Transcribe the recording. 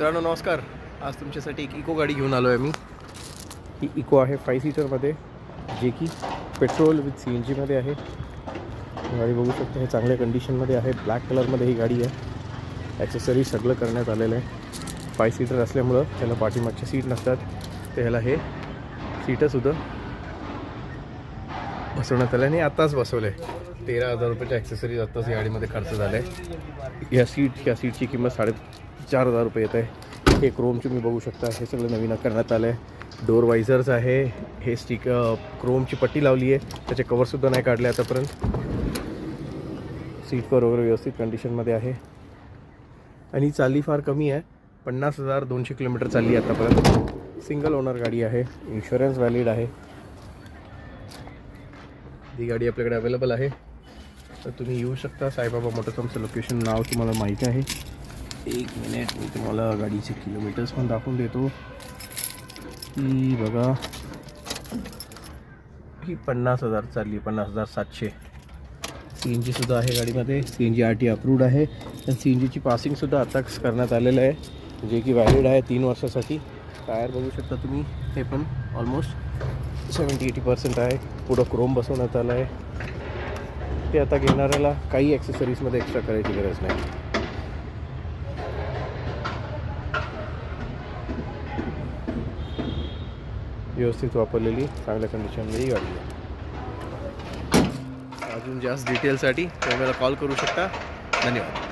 मित्रांनो नमस्कार. आज तुमच्यासाठी एक इको गाडी घेऊन आलो आहे मी. ही इको आहे 5 सीटरमध्ये, जे की पेट्रोल विथ CNG मध्ये आहे. गाडी बघू शकता, हे चांगल्या कंडिशनमध्ये आहे. ब्लॅक कलरमध्ये ही गाडी आहे. ॲक्सेसरीज सगळं करण्यात आलेलं आहे. 5 सीटर असल्यामुळं त्याला पाठीमागचे सीट नसतात, तर ह्याला हे सीटंसुद्धा बसवण्यात आलं आणि आत्ताच बसवलं आहे. 13,000 रुपयाच्या ॲक्सेसरीज आत्ताच या गाडीमध्ये खर्च झाला आहे. या सीटची किंमत 4,500 रुपये येत आहे. हे क्रोमचे मी बघू शकता, हे सगळं नवीन करण्यात आलं आहे. डोर वायझर्स आहे, हे क्रोमची पट्टी लावली आहे, त्याचे कवरसुद्धा नाही काढले आतापर्यंत. सीट कवर वगैरे व्यवस्थित कंडिशनमध्ये आहे आणि चालली फार कमी आहे. 50,200 किलोमीटर चालली आतापर्यंत. सिंगल ओनर गाडी आहे, इन्शुरन्स व्हॅलिड आहे. ही गाडी आपल्याकडे अवेलेबल आहे, तर तुम्ही येऊ शकता. साईबाबा मोटरकॉमचं लोकेशन नाव तुम्हाला माहिती आहे. एक मिनिट, मी तुम्हाला गाडीचे किलोमीटर्स पण दाखवून देतो. ही बघा, ही 50,000 चालली, 50,700. CNG सुद्धा आहे गाडीमध्ये. CNG RT अप्रूव्ड आहे. तर CNGची पासिंगसुद्धा आताच करण्यात आलेलं आहे, जे की व्हॅलिड आहे 3 वर्षासाठी. टायर बघू शकता तुम्ही, हे पण ऑलमोस्ट 70-80% आहे. पुढं क्रोम बसवण्यात आलं आहे. ते आता घेणाऱ्याला काही ॲक्सेसरीजमध्ये एक्स्ट्रा करायची गरज नाही. व्यवस्थित वापरलेली चांगल्या कंडिशनमध्ये गाडी आहे. अजून जास्त डिटेलसाठी तुम्ही मला कॉल करू शकता. धन्यवाद.